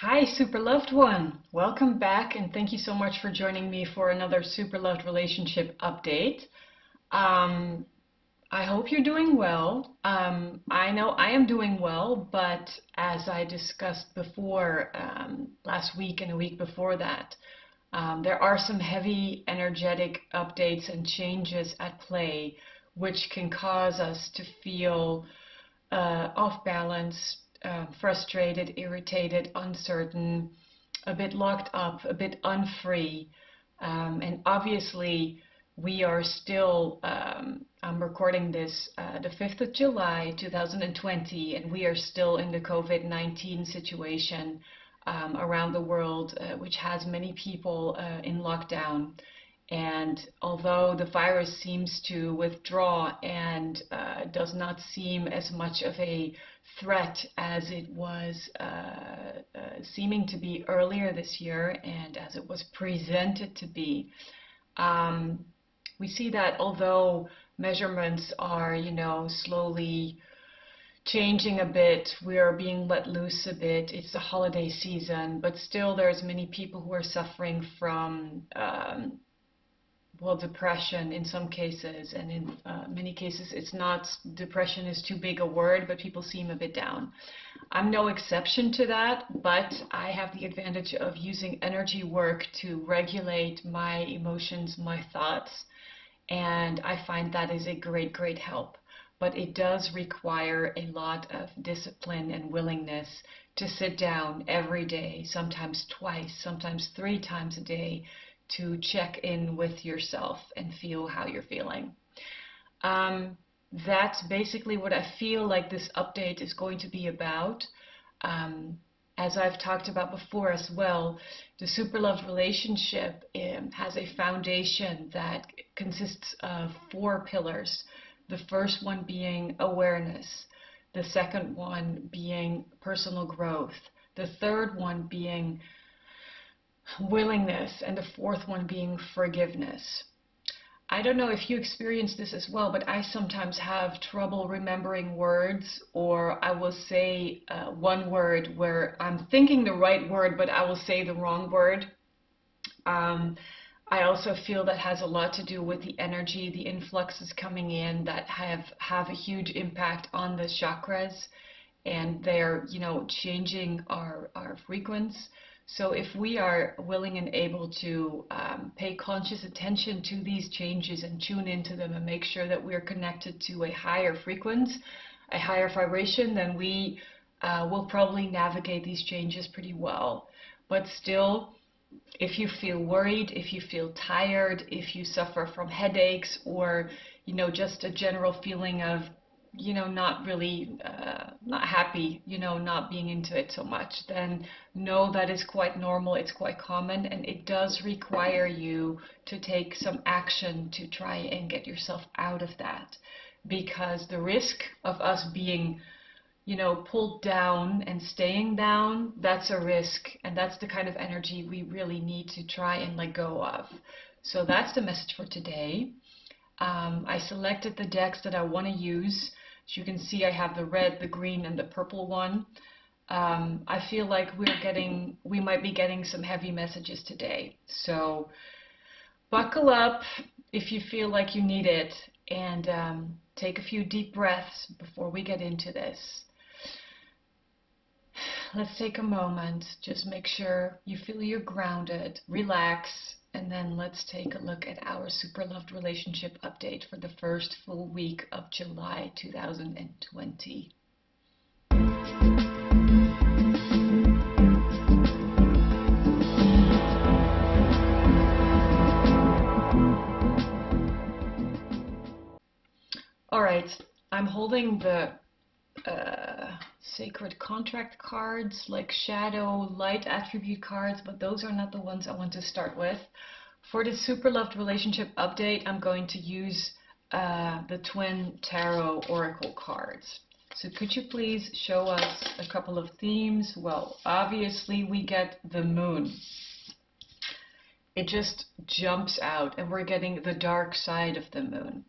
Hi, super loved one. Welcome back, and thank you so much for joining me for another super loved relationship update. Um, I hope you're doing well. I know I am doing well, but as I discussed before, last week and a week before that, there are some heavy energetic updates and changes at play, which can cause us to feel off balance, frustrated, irritated, uncertain, a bit locked up, a bit unfree. And obviously, we are still, I'm recording this the 5th of July 2020, and we are still in the COVID-19 situation around the world, which has many people in lockdown. And although the virus seems to withdraw and does not seem as much of a threat as it was seeming to be earlier this year and as it was presented to be, we see that although measurements are, slowly changing a bit, we are being let loose a bit. It's the holiday season, but still there's many people who are suffering from depression in some cases, and in many cases it's not, depression is too big a word, but people seem a bit down. I'm no exception to that, but I have the advantage of using energy work to regulate my emotions, my thoughts, and I find that is a great, great help. But it does require a lot of discipline and willingness to sit down every day, sometimes twice, sometimes 3 times a day, to check in with yourself and feel how you're feeling. That's basically what I feel like this update is going to be about. As I've talked about before as well, the super loved relationship has a foundation that consists of 4 pillars. The first one being awareness, the second one being personal growth, the third one being willingness, and the fourth one being forgiveness. I don't know if you experience this as well, but I sometimes have trouble remembering words, or I will say one word where I'm thinking the right word, but I will say the wrong word. I also feel that has a lot to do with the energy, the influxes coming in that have a huge impact on the chakras, and they're, changing our frequency. So if we are willing and able to pay conscious attention to these changes and tune into them and make sure that we're connected to a higher frequency, a higher vibration, then we will probably navigate these changes pretty well. But still, if you feel worried, if you feel tired, if you suffer from headaches, or just a general feeling of not really, not happy, not being into it so much, then know that is quite normal, it's quite common, and it does require you to take some action to try and get yourself out of that. Because the risk of us being, pulled down and staying down, that's a risk, and that's the kind of energy we really need to try and let go of. So that's the message for today. I selected the decks that I want to use. As you can see, I have the red, the green, and the purple one. I feel like we might be getting some heavy messages today. So buckle up if you feel like you need it, and take a few deep breaths before we get into this. Let's take a moment, just make sure you feel you're grounded, relax, and then let's take a look at our super loved relationship update for the first full week of July 2020. All right, I'm holding the sacred contract cards, like shadow, light attribute cards, but those are not the ones I want to start with. For the super loved relationship update, I'm going to use the twin tarot oracle cards. So could you please show us a couple of themes? Well, obviously we get the moon. It just jumps out, and we're getting the dark side of the moon.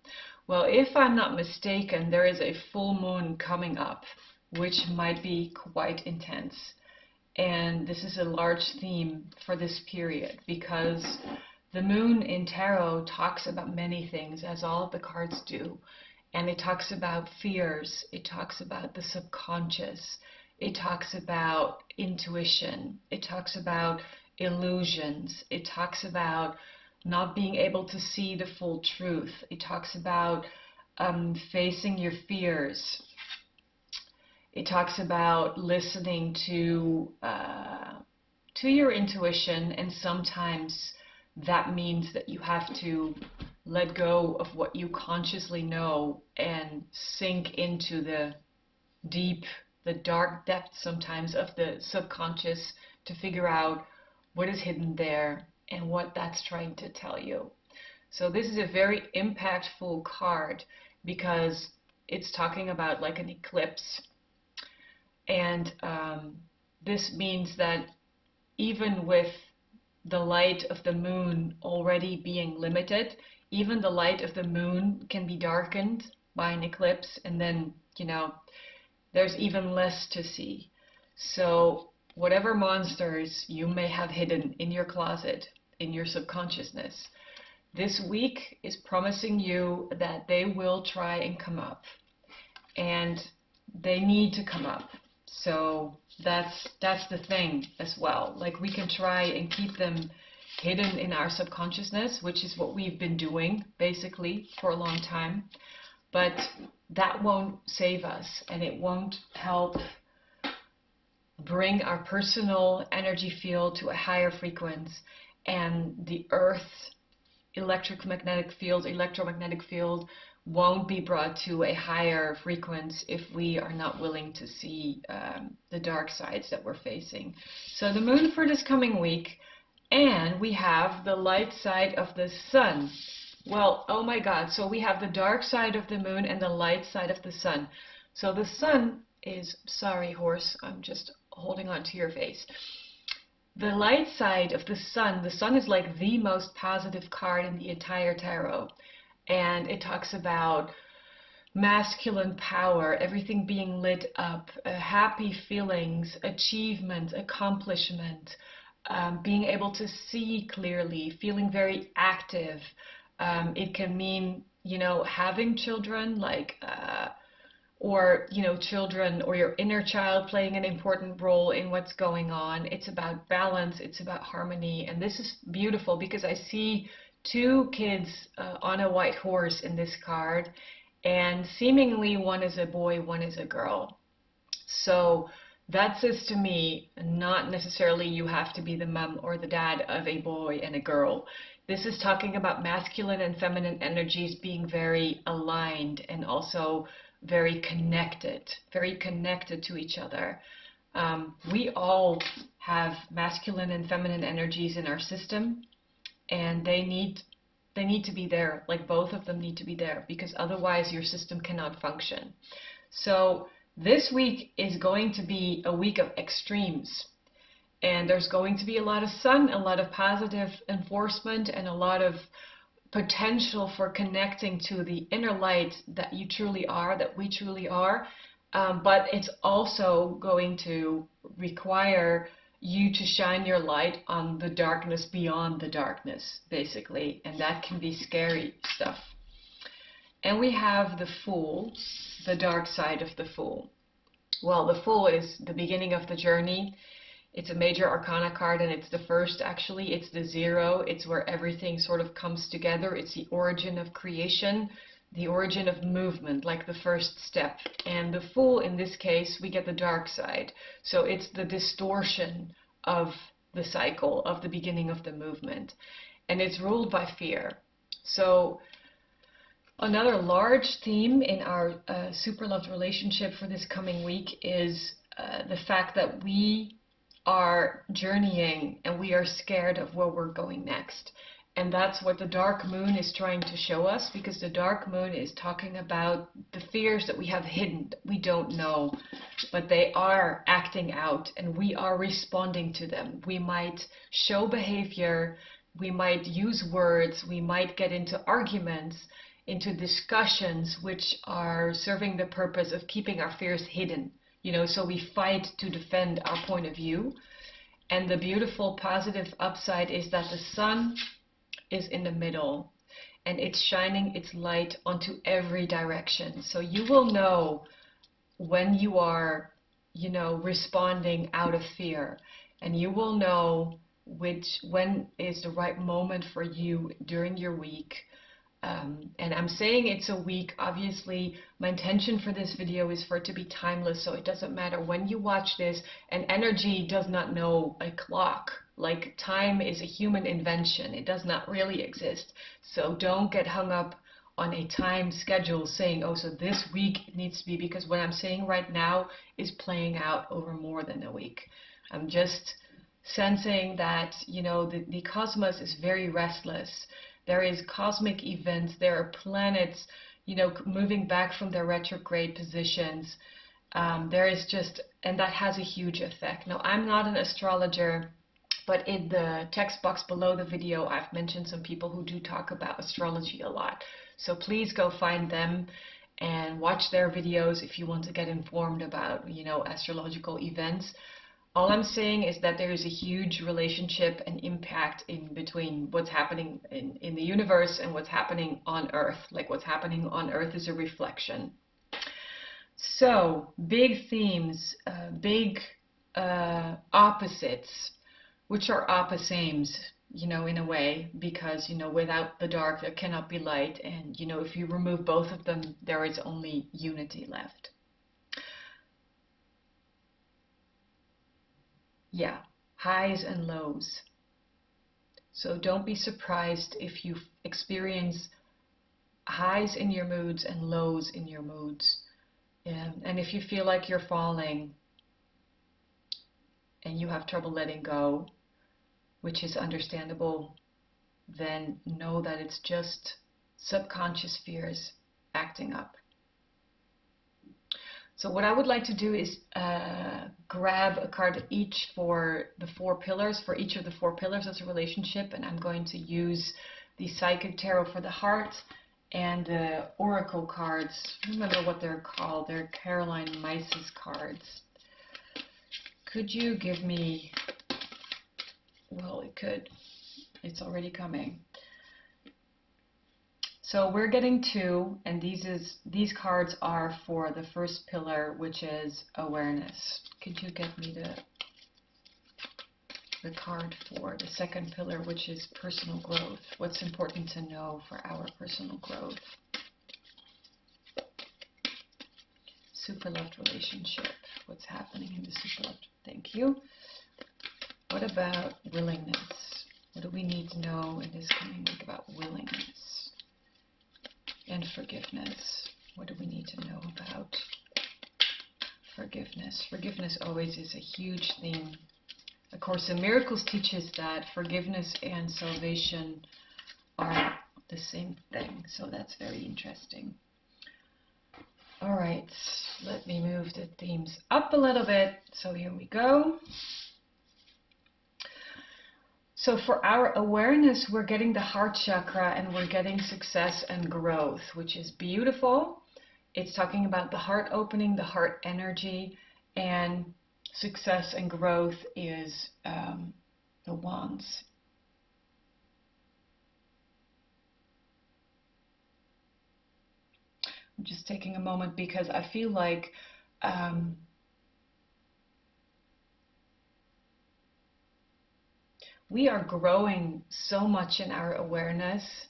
Well, if I'm not mistaken, there is a full moon coming up, which might be quite intense. And this is a large theme for this period because the moon in tarot talks about many things, as all of the cards do. And it talks about fears, it talks about the subconscious, it talks about intuition, it talks about illusions, it talks about not being able to see the full truth, it talks about facing your fears. It talks about listening to your intuition, and sometimes that means that you have to let go of what you consciously know and sink into the deep, the dark depths sometimes of the subconscious to figure out what is hidden there and what that's trying to tell you. So this is a very impactful card because it's talking about like an eclipse. And this means that even with the light of the moon already being limited, even the light of the moon can be darkened by an eclipse, and then, there's even less to see. So whatever monsters you may have hidden in your closet, in your subconsciousness, this week is promising you that they will try and come up. And they need to come up. So that's the thing as well. Like, we can try and keep them hidden in our subconsciousness, which is what we've been doing basically for a long time. But that won't save us, and it won't help bring our personal energy field to a higher frequency, and the Earth's electromagnetic field won't be brought to a higher frequency if we are not willing to see the dark sides that we're facing. So the moon for this coming week, and we have the light side of the sun. Well, oh my God, so we have the dark side of the moon and the light side of the sun. So the sun is, sorry horse, I'm just holding on to your face. The light side of the sun is like the most positive card in the entire tarot. And it talks about masculine power, everything being lit up, happy feelings, achievement, accomplishment, being able to see clearly, feeling very active. It can mean, having children, or children or your inner child playing an important role in what's going on. It's about balance, it's about harmony, and this is beautiful because I see two kids on a white horse in this card, and seemingly one is a boy, one is a girl. So that says to me, not necessarily you have to be the mom or the dad of a boy and a girl. This is talking about masculine and feminine energies being very aligned and also very connected to each other. We all have masculine and feminine energies in our system, and they need to be there. Like, both of them need to be there, because otherwise your system cannot function. So this week is going to be a week of extremes, and there's going to be a lot of sun, a lot of positive enforcement, and a lot of potential for connecting to the inner light that you truly are, that we truly are. But it's also going to require you to shine your light on the darkness beyond the darkness, basically, and that can be scary stuff. And we have the Fool, the dark side of the Fool. Well, the Fool is the beginning of the journey. It's a major arcana card, and it's the first, actually. It's the 0. It's where everything sort of comes together. It's the origin of creation, the origin of movement, like the first step. And the Fool, in this case, we get the dark side. So it's the distortion of the cycle, of the beginning of the movement. And it's ruled by fear. So another large theme in our super loved relationship for this coming week is the fact that we are journeying and we are scared of where we're going next. And that's what the dark moon is trying to show us, because the dark moon is talking about the fears that we have hidden, that we don't know, but they are acting out and we are responding to them. We might show behavior, we might use words, we might get into arguments, into discussions which are serving the purpose of keeping our fears hidden, so we fight to defend our point of view. And the beautiful positive upside is that the sun is in the middle and it's shining its light onto every direction. So you will know when you are, responding out of fear, and you will know when is the right moment for you during your week. And I'm saying it's a week. Obviously, my intention for this video is for it to be timeless, so it doesn't matter when you watch this, and energy does not know a clock. Like, time is a human invention. It does not really exist. So don't get hung up on a time schedule saying, oh, so this week it needs to be, because what I'm saying right now is playing out over more than a week. I'm just sensing that, the cosmos is very restless. There is cosmic events, there are planets, moving back from their retrograde positions. There is just, and that has a huge effect. Now, I'm not an astrologer, but in the text box below the video, I've mentioned some people who do talk about astrology a lot. So please go find them and watch their videos if you want to get informed about, astrological events. All I'm saying is that there is a huge relationship and impact in between what's happening in the universe and what's happening on Earth. Like, what's happening on Earth is a reflection. So, big themes, big opposites, which are opposames, in a way, because, without the dark there cannot be light, and, if you remove both of them, there is only unity left. Yeah, highs and lows. So don't be surprised if you experience highs in your moods and lows in your moods. And if you feel like you're falling and you have trouble letting go, which is understandable, then know that it's just subconscious fears acting up. So what I would like to do is grab a card each for the 4 pillars, for each of the 4 pillars of the relationship, and I'm going to use the Psychic Tarot for the heart and the Oracle cards. I don't remember what they're called. They're Caroline Myce's cards. Could you give me, well, it could. It's already coming. So we're getting 2, and these cards are for the first pillar, which is awareness. Could you get me the card for the second pillar, which is personal growth? What's important to know for our personal growth? Superloved relationship. What's happening in the superloved? Thank you. What about willingness? What do we need to know in this coming week about willingness? And forgiveness. What do we need to know about forgiveness? Forgiveness always is a huge theme. Of course, in Miracles teaches that forgiveness and salvation are the same thing. So that's very interesting. All right, let me move the themes up a little bit. So here we go. So for our awareness, we're getting the heart chakra and we're getting success and growth, which is beautiful. It's talking about the heart opening, the heart energy, and success and growth is the wands. I'm just taking a moment because I feel like we are growing so much in our awareness,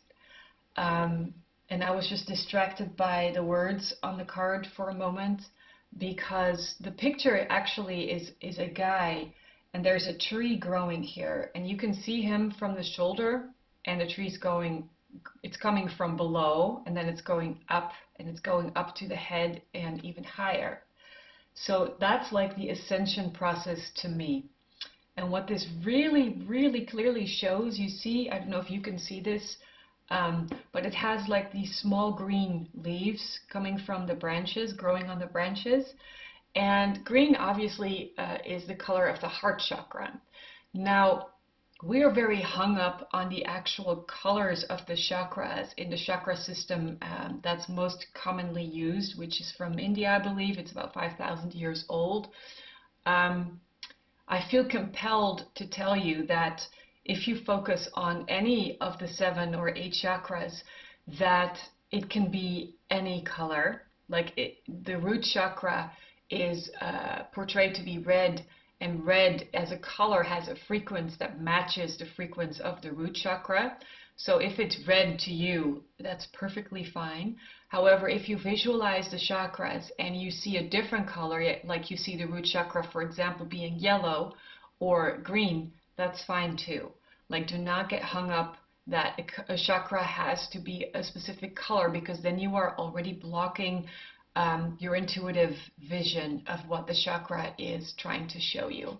and I was just distracted by the words on the card for a moment, because the picture actually is a guy, and there's a tree growing here, and you can see him from the shoulder, and the tree's it's coming from below, and then it's going up, and it's going up to the head and even higher. So that's like the ascension process to me. And what this really, really clearly shows, you see, I don't know if you can see this, but it has like these small green leaves coming from the branches, growing on the branches. And green obviously is the color of the heart chakra. Now, we are very hung up on the actual colors of the chakras in the chakra system that's most commonly used, which is from India, I believe. It's about 5,000 years old. Um, I feel compelled to tell you that if you focus on any of the 7 or 8 chakras, that it can be any color. Like the root chakra is portrayed to be red, and red as a color has a frequency that matches the frequency of the root chakra. So if it's red to you, that's perfectly fine. However, if you visualize the chakras and you see a different color, like you see the root chakra, for example, being yellow or green, that's fine too. Like, do not get hung up that a chakra has to be a specific color, because then you are already blocking your intuitive vision of what the chakra is trying to show you.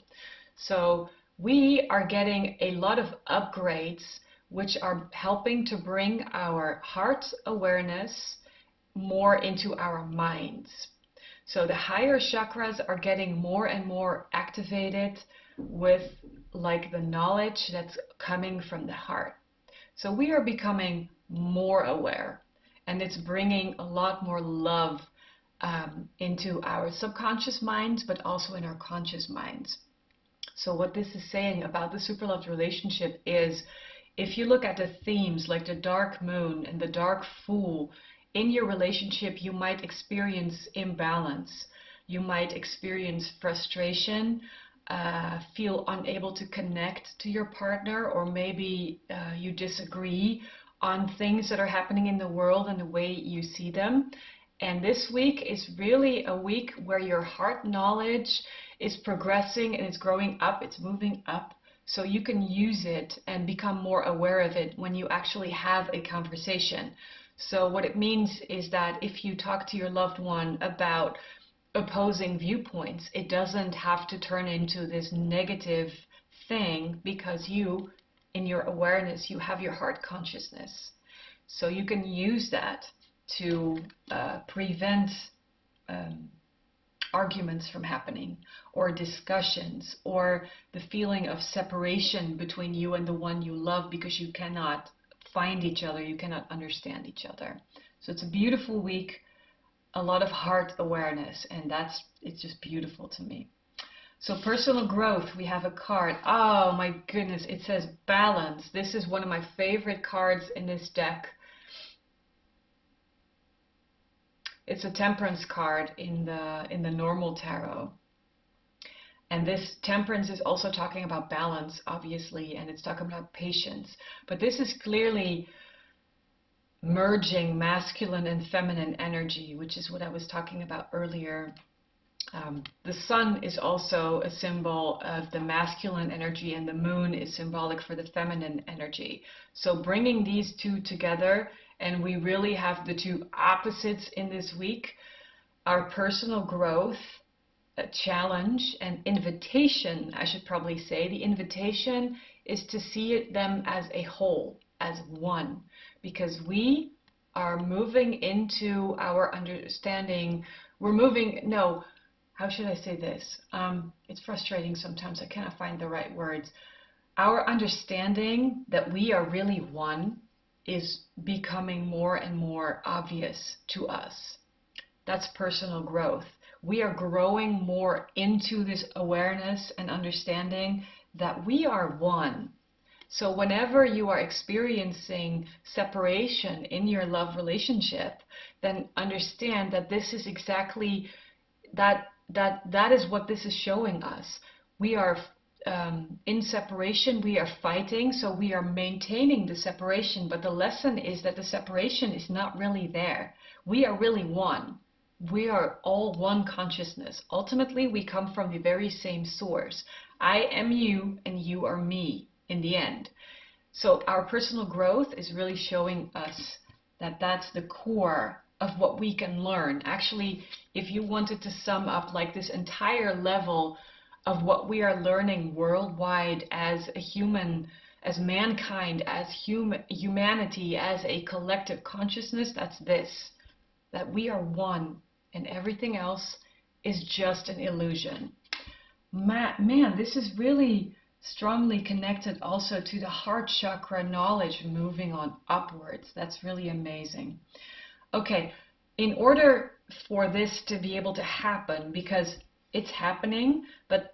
So we are getting a lot of upgrades which are helping to bring our heart awareness more into our minds. So the higher chakras are getting more and more activated with like the knowledge that's coming from the heart. So we are becoming more aware, and it's bringing a lot more love into our subconscious minds, but also in our conscious minds. So what this is saying about the superloved relationship is, if you look at the themes like the dark moon and the dark fool, in your relationship you might experience imbalance. You might experience frustration, feel unable to connect to your partner, or maybe you disagree on things that are happening in the world and the way you see them. And this week is really a week where your heart knowledge is progressing and it's growing up, it's moving up. So you can use it and become more aware of it when you actually have a conversation. So what it means is that if you talk to your loved one about opposing viewpoints, it doesn't have to turn into this negative thing, because you, in your awareness, you have your heart consciousness. So you can use that to prevent arguments from happening, or discussions, or the feeling of separation between you and the one you love, because you cannot find each other, you cannot understand each other. So it's a beautiful week, a lot of heart awareness, and it's just beautiful to me. So personal growth, we have a card. Oh my goodness, it says balance. This is one of my favorite cards in this deck. It's a temperance card in the normal tarot. And this temperance is also talking about balance, obviously, and it's talking about patience. But this is clearly merging masculine and feminine energy, which is what I was talking about earlier. The sun is also a symbol of the masculine energy, and the moon is symbolic for the feminine energy. So bringing these two together, and we really have the two opposites in this week. Our personal growth, a challenge, and invitation, I should probably say. The invitation is to see them as a whole, as one, because we are moving into our understanding. How should I say this? It's frustrating sometimes. I cannot find the right words. Our understanding that we are really one is becoming more and more obvious to us. That's personal growth. We are growing more into this awareness and understanding that we are one. So whenever you are experiencing separation in your love relationship, then understand that this is exactly that is what this is showing us. We are in separation, we are fighting, so we are maintaining the separation, but the lesson is that the separation is not really there. We are really one. We are all one consciousness. Ultimately, we come from the very same source. I am you and you are me in the end. So our personal growth is really showing us that that's the core of what we can learn. Actually, if you wanted to sum up like this entire level of what we are learning worldwide as a human, as mankind, as humanity, as a collective consciousness, that's this, that we are one and everything else is just an illusion. Man, this is really strongly connected also to the heart chakra knowledge moving on upwards. That's really amazing. Okay, in order for this to be able to happen, because it's happening, but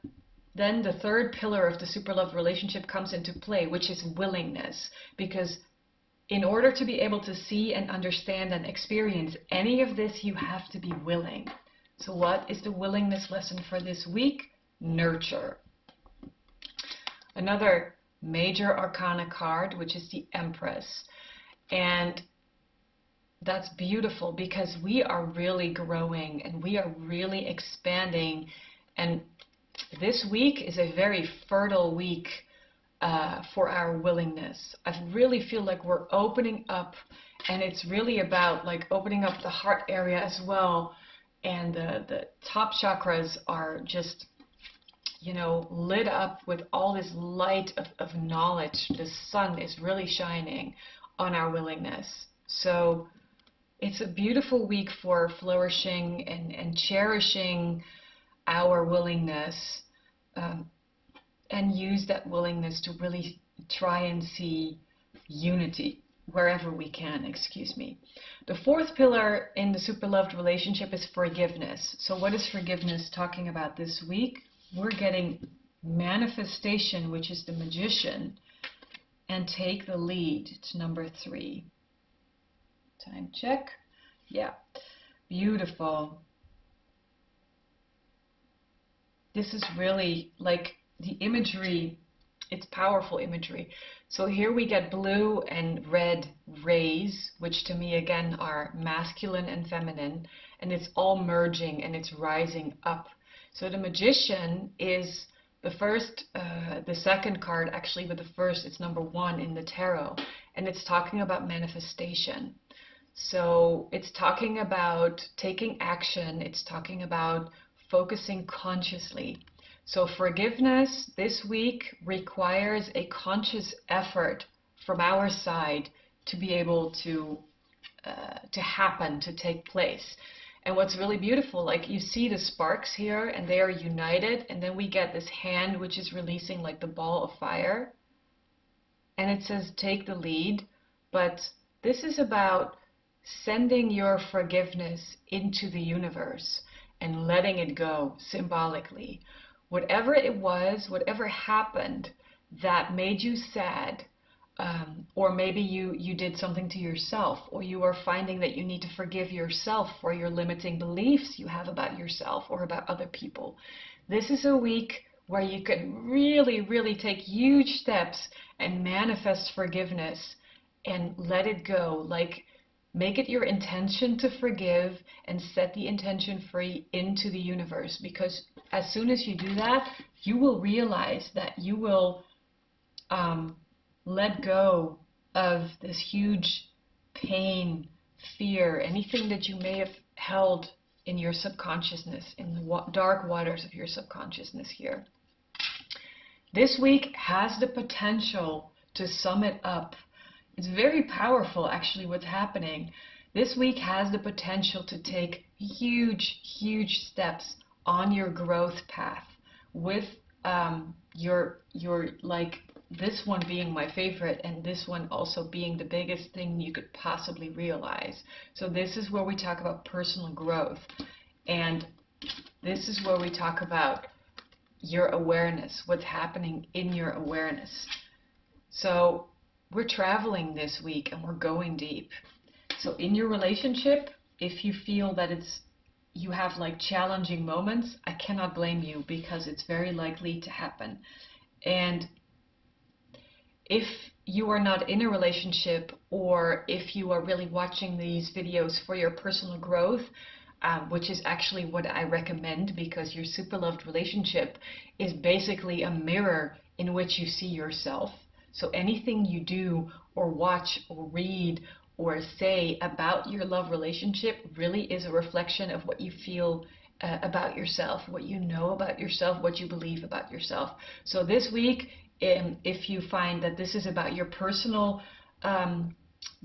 then the third pillar of the super love relationship comes into play, which is willingness. Because in order to be able to see and understand and experience any of this, you have to be willing. So what is the willingness lesson for this week? Nurture. Another major arcana card, which is the Empress. And that's beautiful because we are really growing and we are really expanding. And this week is a very fertile week for our willingness. I really feel like we're opening up, and it's really about like opening up the heart area as well. And the top chakras are just, you know, lit up with all this light of knowledge. The sun is really shining on our willingness. So it's a beautiful week for flourishing and cherishing our willingness, and use that willingness to really try and see unity wherever we can, excuse me. The fourth pillar in the super loved relationship is forgiveness. So what is forgiveness talking about this week? We're getting manifestation, which is the Magician, and take the lead. It's number 3. Time check. Yeah, beautiful. This is really like the imagery, it's powerful imagery. So here we get blue and red rays, which to me again are masculine and feminine, and it's all merging and it's rising up. So the Magician is the second card actually, but the first, it's number 1 in the tarot, and it's talking about manifestation. So it's talking about taking action, it's talking about focusing consciously. So forgiveness this week requires a conscious effort from our side to be able to happen, to take place. And what's really beautiful, like you see the sparks here and they are united, and then we get this hand which is releasing like the ball of fire, and it says take the lead. But this is about sending your forgiveness into the universe and letting it go symbolically. Whatever it was, whatever happened that made you sad, or maybe you did something to yourself, or you are finding that you need to forgive yourself for your limiting beliefs you have about yourself or about other people. This is a week where you can really, really take huge steps and manifest forgiveness and let it go. Like, make it your intention to forgive and set the intention free into the universe, because as soon as you do that, you will realize that you will let go of this huge pain, fear, anything that you may have held in your subconsciousness, in the dark waters of your subconsciousness here. This week has the potential to sum it up. It's very powerful, actually, what's happening. This week has the potential to take huge, huge steps on your growth path with your like this one being my favorite and this one also being the biggest thing you could possibly realize. So this is where we talk about personal growth, and this is where we talk about your awareness, what's happening in your awareness. So we're traveling this week and we're going deep. So in your relationship, if you feel that you have like challenging moments, I cannot blame you, because it's very likely to happen. And if you are not in a relationship, or if you are really watching these videos for your personal growth, which is actually what I recommend, because your super loved relationship is basically a mirror in which you see yourself. So anything you do or watch or read or say about your love relationship really is a reflection of what you feel about yourself, what you know about yourself, what you believe about yourself. So this week, if you find that this is about your personal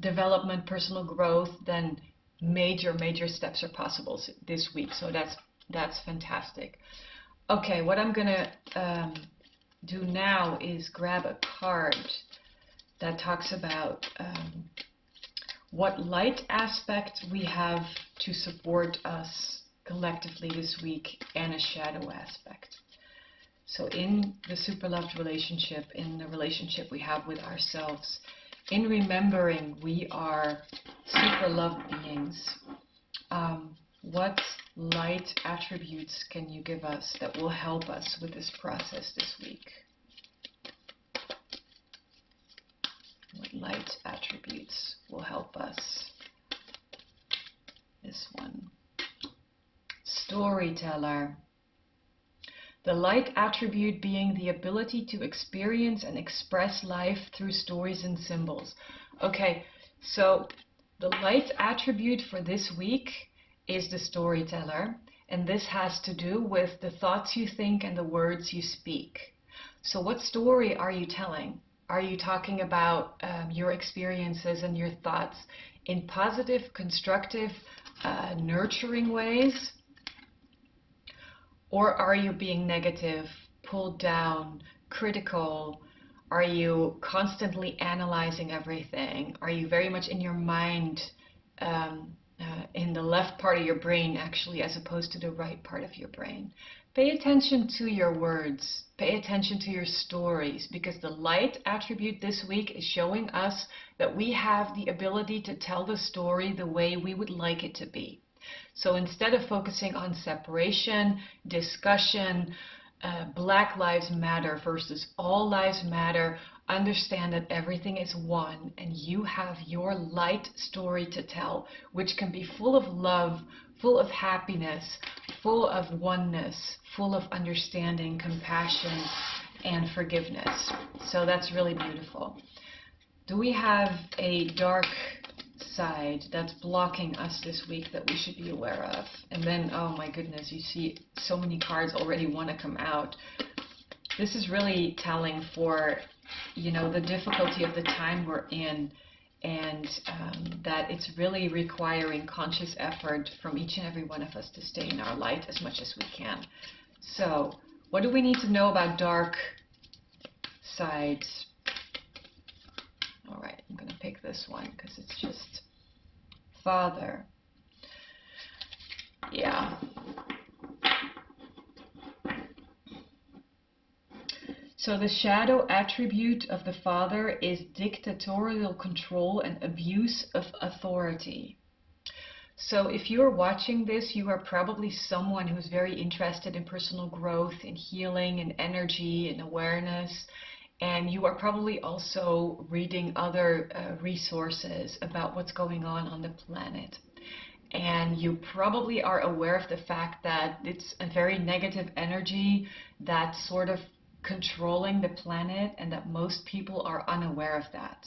development, personal growth, then major steps are possible this week. So that's fantastic. Okay, what I'm gonna do now is grab a card that talks about what light aspect we have to support us collectively this week and a shadow aspect. So in the super loved relationship, in the relationship we have with ourselves, in remembering we are super loved beings, what light attributes can you give us that will help us with this process this week? What light attributes will help us? This one. Storyteller. The light attribute being the ability to experience and express life through stories and symbols. Okay, so the light attribute for this week is the storyteller, and this has to do with the thoughts you think and the words you speak. So what story are you telling? Are you talking about your experiences and your thoughts in positive, constructive, nurturing ways? Or are you being negative, pulled down, critical? Are you constantly analyzing everything? Are you very much in your mind, in the left part of your brain actually, as opposed to the right part of your brain? Pay attention to your words. Pay attention to your stories, because the light attribute this week is showing us that we have the ability to tell the story the way we would like it to be. So instead of focusing on separation, discussion, Black Lives Matter versus all lives matter, understand that everything is one and you have your light story to tell, which can be full of love, full of happiness, full of oneness, full of understanding, compassion, and forgiveness. So that's really beautiful. Do we have a dark side that's blocking us this week that we should be aware of? And then, oh my goodness, you see so many cards already want to come out. This is really telling for, you know, the difficulty of the time we're in, and that it's really requiring conscious effort from each and every one of us to stay in our light as much as we can. So what do we need to know about dark sides? All right, I'm going to pick this one because it's just Father. Yeah. So the shadow attribute of the Father is dictatorial control and abuse of authority. So if you are watching this, you are probably someone who's very interested in personal growth, in healing, in energy, in awareness. And you are probably also reading other resources about what's going on the planet. And you probably are aware of the fact that it's a very negative energy that's sort of controlling the planet, and that most people are unaware of that.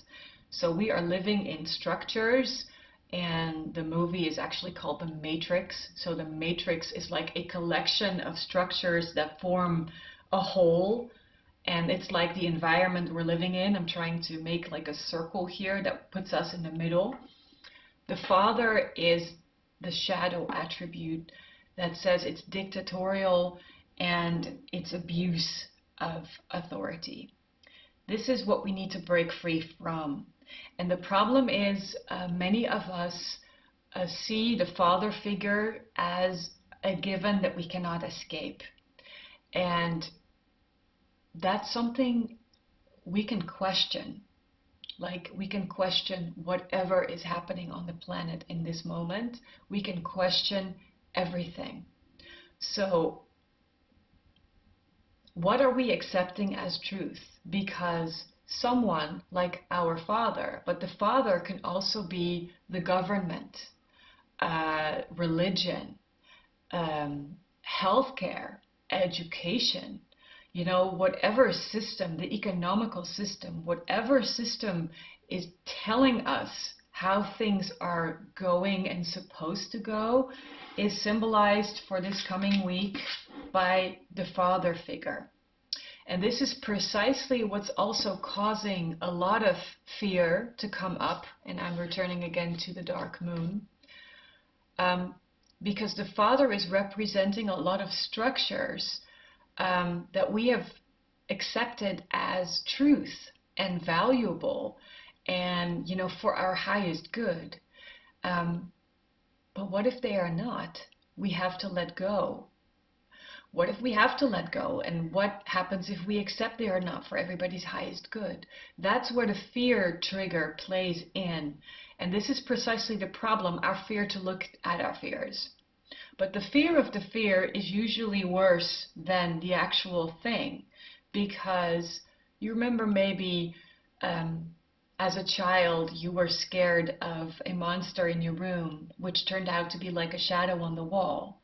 So we are living in structures, and the movie is actually called The Matrix. So the Matrix is like a collection of structures that form a whole. And it's like the environment we're living in. I'm trying to make like a circle here that puts us in the middle. The Father is the shadow attribute that says it's dictatorial and it's abuse of authority. This is what we need to break free from. And the problem is many of us see the father figure as a given that we cannot escape. And that's something we can question. Like, we can question whatever is happening on the planet in this moment. We can question everything. So what are we accepting as truth? Because someone like our Father, but the Father can also be the government, religion, healthcare, education, you know, whatever system, the economical system, whatever system is telling us how things are going and supposed to go, is symbolized for this coming week by the father figure. And this is precisely what's also causing a lot of fear to come up. And I'm returning again to the dark moon. Because the father is representing a lot of structures that we have accepted as truth and valuable and, for our highest good. But what if they are not? We have to let go. What if we have to let go? And what happens if we accept they are not for everybody's highest good? That's where the fear trigger plays in. And this is precisely the problem, our fear to look at our fears. But the fear of the fear is usually worse than the actual thing, because you remember maybe as a child you were scared of a monster in your room, which turned out to be like a shadow on the wall.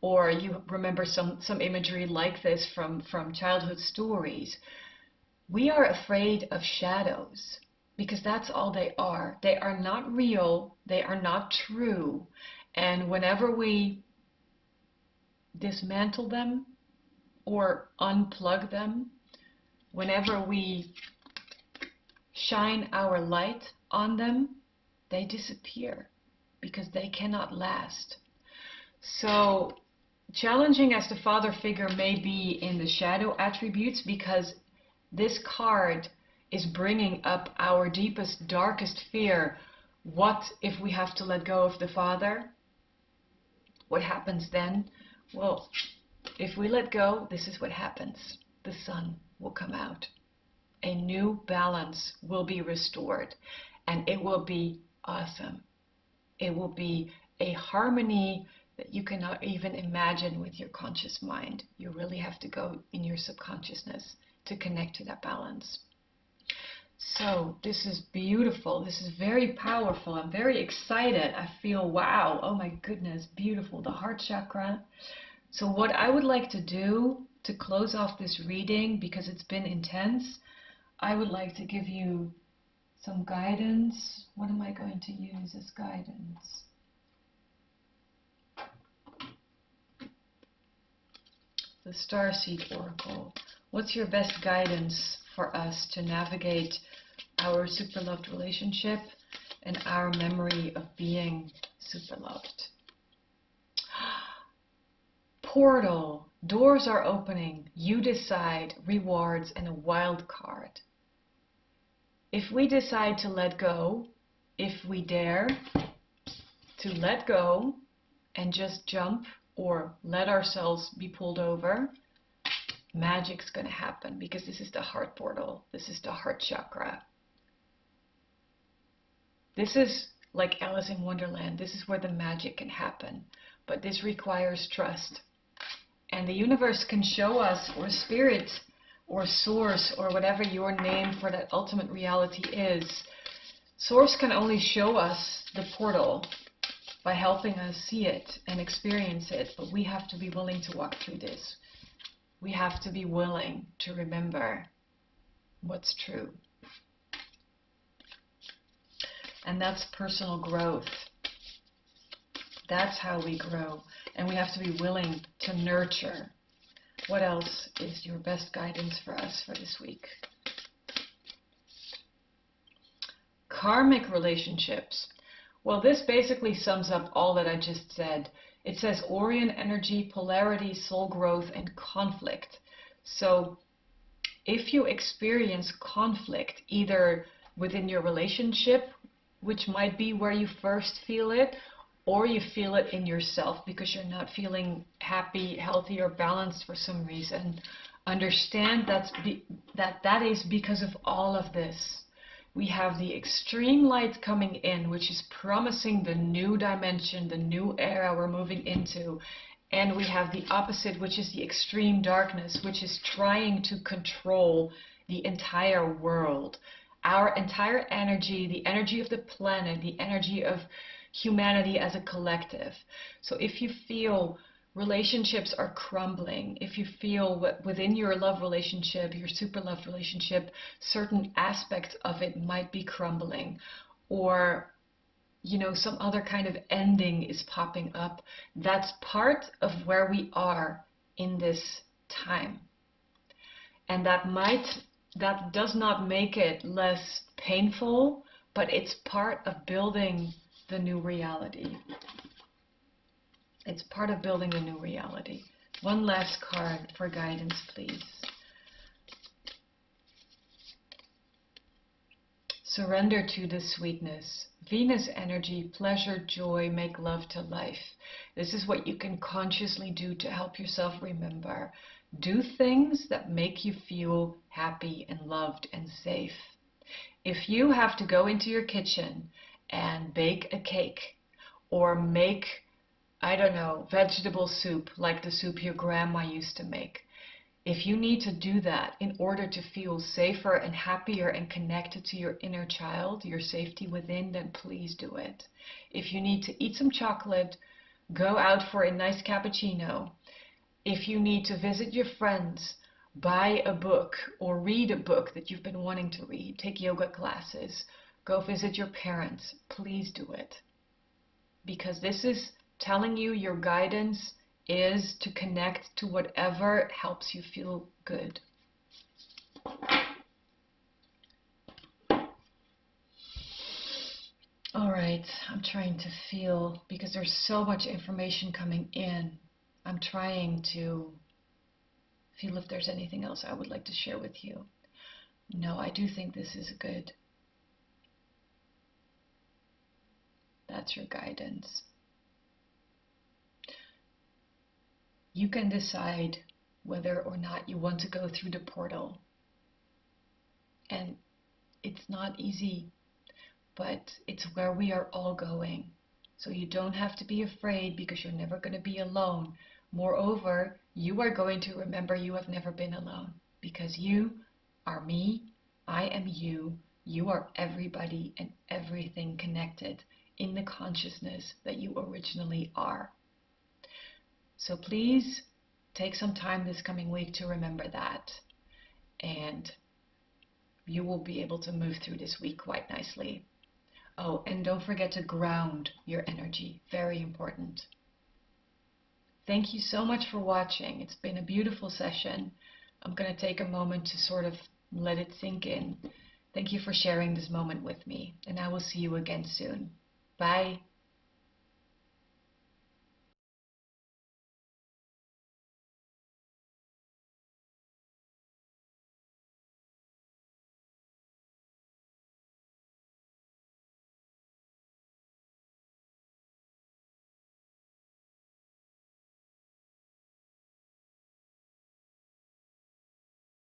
Or you remember some imagery like this from childhood stories. We are afraid of shadows because that's all they are. They are not real. They are not true. And whenever we dismantle them or unplug them, whenever we shine our light on them, they disappear because they cannot last. So challenging as the father figure may be in the shadow attributes, because this card is bringing up our deepest, darkest fear. What if we have to let go of the father? What happens then? Well, if we let go, this is what happens. The sun will come out. A new balance will be restored, and it will be awesome. It will be a harmony that you cannot even imagine with your conscious mind. You really have to go in your subconsciousness to connect to that balance. So this is beautiful. This is very powerful. I'm very excited. I feel, wow, oh my goodness, beautiful. The heart chakra. So what I would like to do to close off this reading, because it's been intense, I would like to give you some guidance. What am I going to use as guidance? The Starseed Oracle. What's your best guidance for us to navigate our super loved relationship and our memory of being super loved? Portal. Doors are opening. You decide. Rewards and a wild card. If we decide to let go, if we dare to let go and just jump or let ourselves be pulled over, magic's going to happen, because this is the heart portal. This is the heart chakra. This is like Alice in Wonderland. This is where the magic can happen. But this requires trust. And the universe can show us, or spirit, or source, or whatever your name for that ultimate reality is. Source can only show us the portal by helping us see it and experience it, but we have to be willing to walk through this. We have to be willing to remember what's true. And that's personal growth. That's how we grow. And we have to be willing to nurture. What else is your best guidance for us for this week? Karmic relationships. Well, this basically sums up all that I just said. It says Orion energy, polarity, soul growth, and conflict. So if you experience conflict, either within your relationship, which might be where you first feel it, or you feel it in yourself because you're not feeling happy, healthy, or balanced for some reason, understand that is because of all of this. We have the extreme light coming in, which is promising the new dimension, the new era we're moving into. And we have the opposite, which is the extreme darkness, which is trying to control the entire world. Our entire energy, the energy of the planet, the energy of humanity as a collective. So if you feel relationships are crumbling, if you feel within your love relationship, your super love relationship, certain aspects of it might be crumbling, or some other kind of ending is popping up, that's part of where we are in this time. And that does not make it less painful, but it's part of building the new reality. It's part of building the new reality. One last card for guidance, please. Surrender to the sweetness. Venus energy, pleasure, joy, make love to life. This is what you can consciously do to help yourself remember. Do things that make you feel happy and loved and safe. If you have to go into your kitchen and bake a cake or make, I don't know, vegetable soup like the soup your grandma used to make, if you need to do that in order to feel safer and happier and connected to your inner child, your safety within, then please do it. If you need to eat some chocolate, go out for a nice cappuccino. If you need to visit your friends, buy a book or read a book that you've been wanting to read, take yoga classes, go visit your parents, please do it. Because this is telling you your guidance is to connect to whatever helps you feel good. All right, I'm trying to feel, because there's so much information coming in, I'm trying to feel if there's anything else I would like to share with you. No, I do think this is good. That's your guidance. You can decide whether or not you want to go through the portal. And it's not easy, but it's where we are all going. So you don't have to be afraid, because you're never going to be alone. Moreover, you are going to remember you have never been alone, because you are me, I am you, you are everybody and everything connected in the consciousness that you originally are. So please take some time this coming week to remember that, and you will be able to move through this week quite nicely. Oh, and don't forget to ground your energy. Very important. Thank you so much for watching. It's been a beautiful session. I'm going to take a moment to sort of let it sink in. Thank you for sharing this moment with me, and I will see you again soon. Bye.